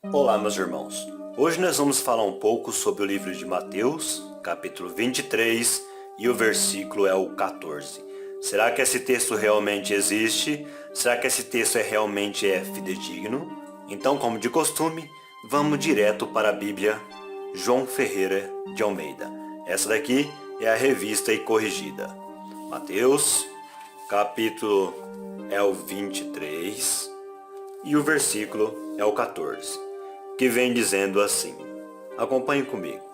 Olá, meus irmãos. Hoje nós vamos falar um pouco sobre o livro de Mateus, capítulo 23, e o versículo é o 14. Será que esse texto realmente existe? Será que esse texto realmente é fidedigno? Então, como de costume, vamos direto para a Bíblia João Ferreira de Almeida. Essa daqui é a revista e corrigida. Mateus, capítulo é o 23 e o versículo é o 14. Que vem dizendo assim, acompanhe comigo.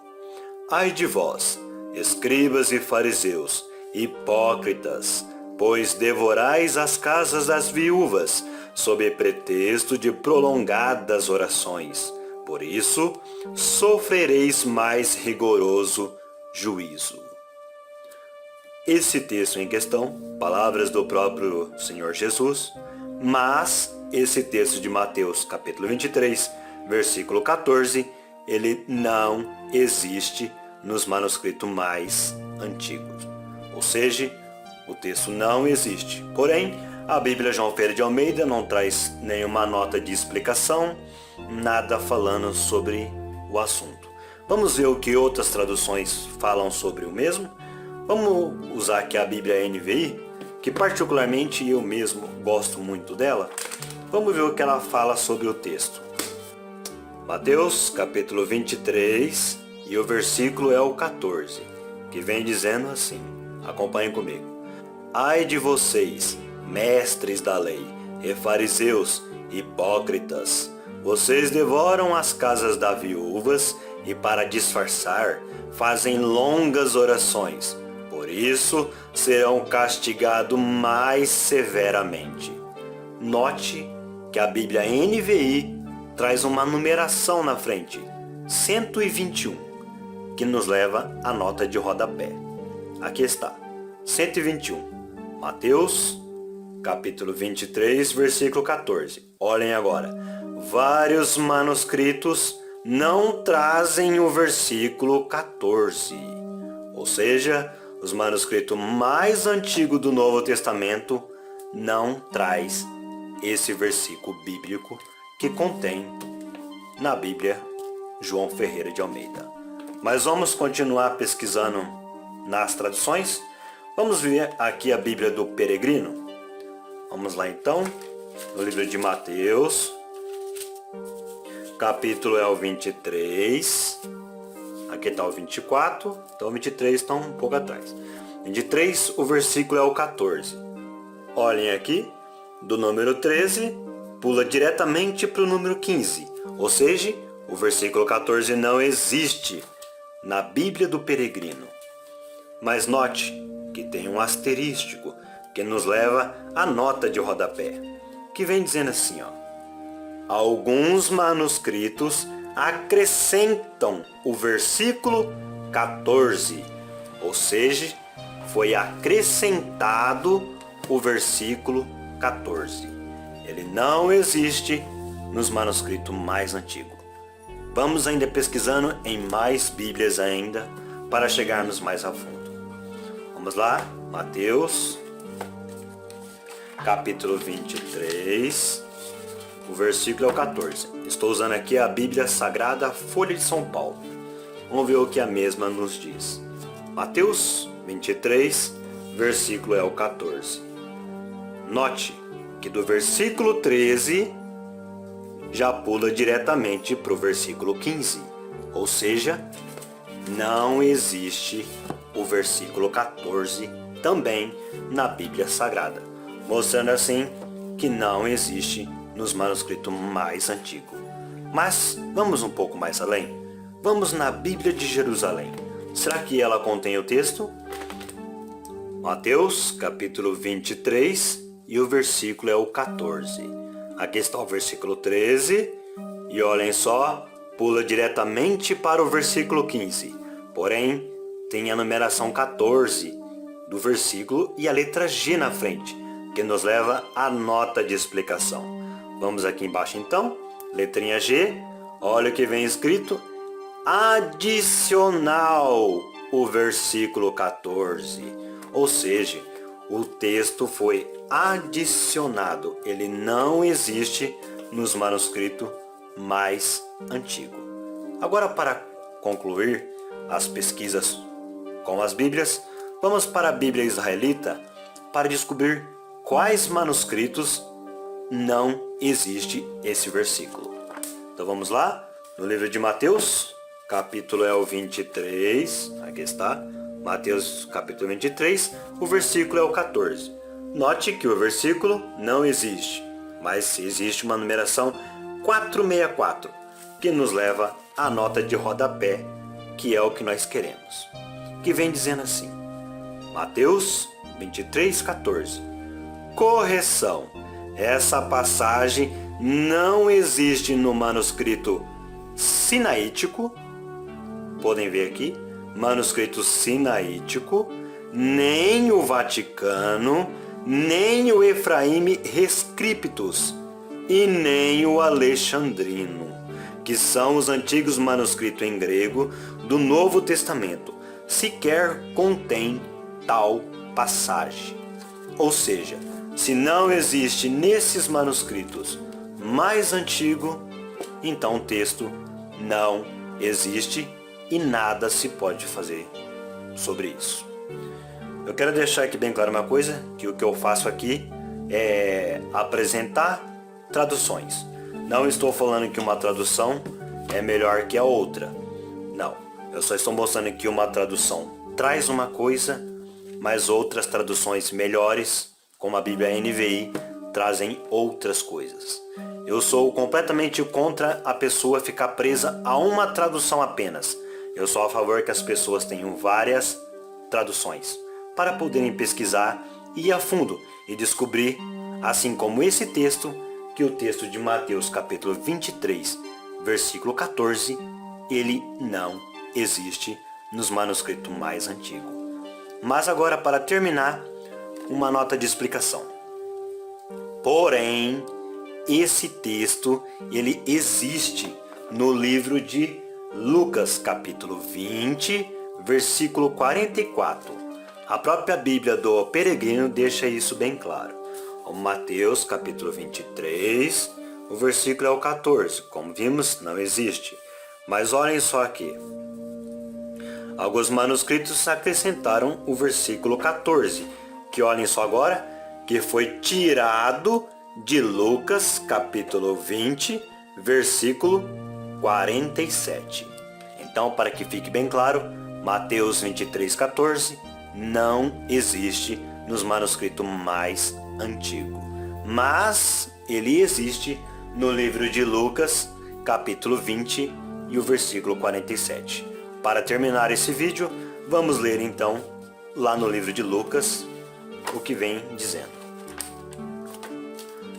Ai de vós, escribas e fariseus, hipócritas, pois devorais as casas das viúvas, sob pretexto de prolongadas orações. Por isso, sofrereis mais rigoroso juízo. Esse texto em questão, palavras do próprio Senhor Jesus, mas esse texto de Mateus, capítulo 23, versículo 14, ele não existe nos manuscritos mais antigos. Ou seja, o texto não existe. Porém, a Bíblia João Ferreira de Almeida não traz nenhuma nota de explicação, nada falando sobre o assunto. Vamos ver o que outras traduções falam sobre o mesmo? Vamos usar aqui a Bíblia NVI, que particularmente eu mesmo gosto muito dela. Vamos ver o que ela fala sobre o texto. Mateus, capítulo 23, e o versículo é o 14, que vem dizendo assim, acompanhem comigo. Ai de vocês, mestres da lei, e fariseus, hipócritas, vocês devoram as casas das viúvas e para disfarçar, fazem longas orações. Por isso, serão castigados mais severamente. Note que a Bíblia NVI traz uma numeração na frente, 121, que nos leva à nota de rodapé. Aqui está, 121, Mateus, capítulo 23, versículo 14. Olhem agora, vários manuscritos não trazem o versículo 14, ou seja, os manuscritos mais antigos do Novo Testamento não traz esse versículo bíblico que contém na Bíblia João Ferreira de Almeida. Mas vamos continuar pesquisando nas traduções. Vamos ver aqui a Bíblia do Peregrino. Vamos lá então, no livro de Mateus, capítulo é o 23, aqui está o 24, então o 23 está um pouco atrás. 23, o versículo é o 14. Olhem aqui, do número 13, pula diretamente para o número 15, ou seja, o versículo 14 não existe na Bíblia do Peregrino. Mas note que tem um asterístico que nos leva à nota de rodapé, que vem dizendo assim, ó, alguns manuscritos acrescentam o versículo 14, ou seja, foi acrescentado o versículo 14. Ele não existe nos manuscritos mais antigos. Vamos ainda pesquisando em mais Bíblias ainda para chegarmos mais a fundo. Vamos lá, Mateus, capítulo 23, o versículo é o 14. Estou usando aqui a Bíblia Sagrada Folha de São Paulo. Vamos ver o que a mesma nos diz. Mateus 23, versículo é o 14. Note que do versículo 13 já pula diretamente para o versículo 15. Ou seja, não existe o versículo 14 também na Bíblia Sagrada, mostrando assim que não existe nos manuscritos mais antigos. Mas vamos um pouco mais além. Vamos na Bíblia de Jerusalém. Será que ela contém o texto? Mateus, capítulo 23, e o versículo é o 14. Aqui está o versículo 13, e olhem só, pula diretamente para o versículo 15. Porém, tem a numeração 14 do versículo e a letra G na frente, que nos leva à nota de explicação. Vamos aqui embaixo então, letrinha G, olha o que vem escrito, adicional, o versículo 14. Ou seja, o texto foi adicionado, ele não existe nos manuscritos mais antigo. Agora, para concluir as pesquisas com as Bíblias, vamos para a Bíblia israelita para descobrir quais manuscritos não existe esse versículo. Então vamos lá, no livro de Mateus, capítulo é o 23, aqui está, Mateus capítulo 23, o versículo é o 14. Note que o versículo não existe, mas existe uma numeração 464, que nos leva à nota de rodapé, que é o que nós queremos, que vem dizendo assim, Mateus 23, 14. Correção. Essa passagem não existe no manuscrito sinaítico, podem ver aqui, manuscrito sinaítico, nem o Vaticano, nem o Efraime Rescriptus e nem o Alexandrino, que são os antigos manuscritos em grego do Novo Testamento, sequer contém tal passagem. Ou seja, se não existe nesses manuscritos mais antigo, então o texto não existe e nada se pode fazer sobre isso. Eu quero deixar aqui bem claro uma coisa, que o que eu faço aqui é apresentar traduções. Não estou falando que uma tradução é melhor que a outra. Não, eu só estou mostrando que uma tradução traz uma coisa, mas outras traduções melhores, como a Bíblia NVI, trazem outras coisas. Eu sou completamente contra a pessoa ficar presa a uma tradução apenas. Eu sou a favor que as pessoas tenham várias traduções, para poderem pesquisar e ir a fundo e descobrir, assim como esse texto, que o texto de Mateus capítulo 23, versículo 14, ele não existe nos manuscritos mais antigos. Mas agora, para terminar, uma nota de explicação. Porém, esse texto, ele existe no livro de Lucas, capítulo 20, versículo 44. A própria Bíblia do Peregrino deixa isso bem claro. O Mateus, capítulo 23, o versículo é o 14. Como vimos, não existe. Mas olhem só aqui. Alguns manuscritos acrescentaram o versículo 14, que olhem só agora, que foi tirado de Lucas, capítulo 20, versículo 47. Então, para que fique bem claro, Mateus 23, 14 não existe nos manuscritos mais antigos, mas ele existe no livro de Lucas, capítulo 20 e o versículo 47. Para terminar esse vídeo, vamos ler então, lá no livro de Lucas, o que vem dizendo.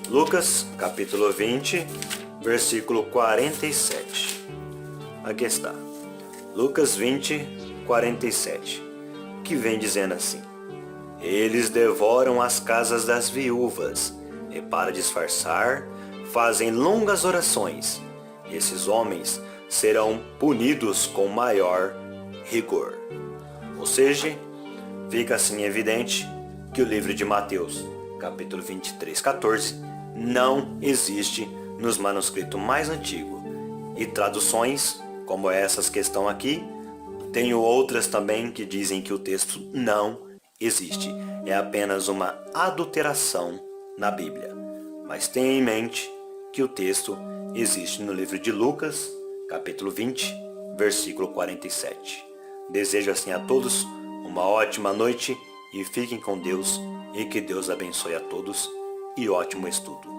Lucas, capítulo 20, versículo 47. Aqui está. Lucas 20, 47. Que vem dizendo assim. Eles devoram as casas das viúvas e, para disfarçar, fazem longas orações. Esses homens serão punidos com maior rigor. Ou seja, fica assim evidente que o livro de Mateus, capítulo 23, 14, não existe nos manuscritos mais antigos. E traduções, como essas que estão aqui, tenho outras também que dizem que o texto não existe. É apenas uma adulteração na Bíblia. Mas tenha em mente que o texto existe no livro de Lucas, capítulo 20, versículo 47. Desejo assim a todos uma ótima noite e fiquem com Deus e que Deus abençoe a todos e ótimo estudo.